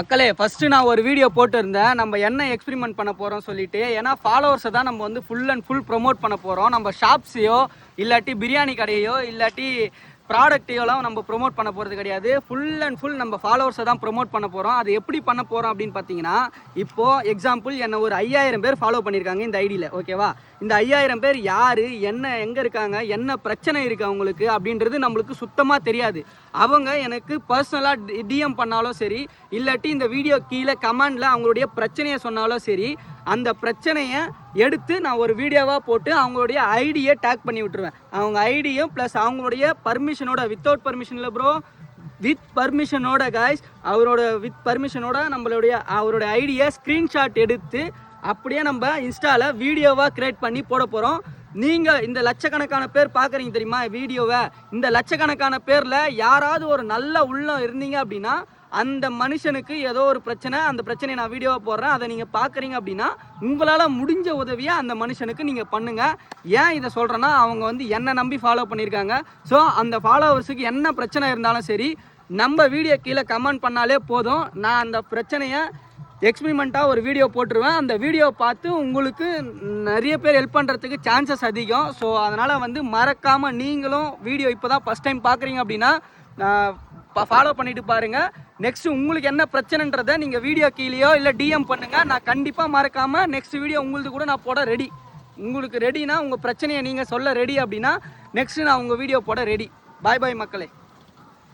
மக்களே ஃபர்ஸ்ட் நான் ஒரு வீடியோ போட்டிருந்தேன் நம்ம என்ன எக்ஸ்பெரிமெண்ட் பண்ண போகிறோம் சொல்லிட்டு. ஏன்னா ஃபாலோவர்ஸை தான் நம்ம வந்து ஃபுல் அண்ட் ஃபுல் ப்ரொமோட் பண்ண போகிறோம். நம்ம ஷாப்ஸையோ இல்லாட்டி பிரியாணி கடையோ இல்லாட்டி ப்ராடக்ட்டையோலாம் நம்ம ப்ரொமோட் பண்ண போகிறது கிடையாது. ஃபுல் அண்ட் ஃபுல் நம்ம ஃபாலோவர்ஸை தான் ப்ரொமோட் பண்ண போகிறோம். அது எப்படி பண்ண போகிறோம் அப்படின்னு பார்த்தீங்கன்னா, இப்போது எக்ஸாம்பிள் என்னை ஒரு 5000 பேர் ஃபாலோ பண்ணியிருக்காங்க இந்த ஐடியில், ஓகேவா? இந்த 5000 பேர் யார், என்ன, எங்கே இருக்காங்க, என்ன பிரச்சனை இருக்குது அவங்களுக்கு அப்படின்றது நம்மளுக்கு சுத்தமாக தெரியாது. அவங்க எனக்கு பர்சனலாக டிஎம் பண்ணாலும் சரி, இல்லாட்டி இந்த வீடியோ கீழே கமெண்டில் அவங்களுடைய பிரச்சனையை சொன்னாலும் சரி, அந்த பிரச்சனையை எடுத்து நான் ஒரு வீடியோவாக போட்டு அவங்களுடைய ஐடியை டேக் பண்ணி விட்டுருவேன். அவங்க ஐடியும் ப்ளஸ் அவங்களுடைய பர்மிஷனோட, வித்தவுட் பர்மிஷனில் ப்ரோ, வித் பர்மிஷனோட காய்ஸ், அவரோட வித் பர்மிஷனோட அவரோட ஐடியை ஸ்க்ரீன்ஷாட் எடுத்து அப்படியே நம்ம இன்ஸ்டாவில் வீடியோவாக க்ரியேட் பண்ணி போட போகிறோம். நீங்கள் இந்த லட்சக்கணக்கான பேர் பார்க்குறீங்க தெரியுமா வீடியோவை, இந்த லட்சக்கணக்கான பேரில் யாராவது ஒரு நல்ல உள்ளம் இருந்தீங்க அப்படின்னா, அந்த மனுஷனுக்கு ஏதோ ஒரு பிரச்சனை, அந்த பிரச்சனையை நான் வீடியோவாக போடுறேன், அதை நீங்கள் பார்க்குறீங்க அப்படின்னா உங்களால் முடிஞ்ச உதவியை அந்த மனுஷனுக்கு நீங்கள் பண்ணுங்கள். ஏன் இதை சொல்கிறேன்னா, அவங்க வந்து என்னை நம்பி ஃபாலோ பண்ணியிருக்காங்க. ஸோ அந்த ஃபாலோவர்ஸுக்கு என்ன பிரச்சனை இருந்தாலும் சரி, நம்ம வீடியோ கீழே கமெண்ட் பண்ணாலே போதும், நான் அந்த பிரச்சனையை எக்ஸ்பெரிமெண்ட்டாக ஒரு வீடியோ போட்டுருவேன். அந்த வீடியோ பார்த்து உங்களுக்கு நிறைய பேர் ஹெல்ப் பண்ணுறதுக்கு சான்சஸ் அதிகம். ஸோ அதனால் வந்து மறக்காமல் நீங்களும் வீடியோ இப்போ தான் ஃபஸ்ட் டைம் பார்க்குறீங்க அப்படின்னா ஃபாலோ பண்ணிட்டு பாருங்கள். நெக்ஸ்ட்டு உங்களுக்கு என்ன பிரச்சனைன்றதை நீங்கள் வீடியோ கீழேயோ இல்லை டிஎம் பண்ணுங்கள். நான் கண்டிப்பாக மறக்காமல் நெக்ஸ்ட் வீடியோ உங்களுக்கு கூட நான் போட ரெடி. உங்களுக்கு ரெடினா, உங்கள் பிரச்சனையை நீங்கள் சொல்ல ரெடி அப்படின்னா நெக்ஸ்ட்டு நான் உங்கள் வீடியோ போட ரெடி. பாய் பாய் மக்களே.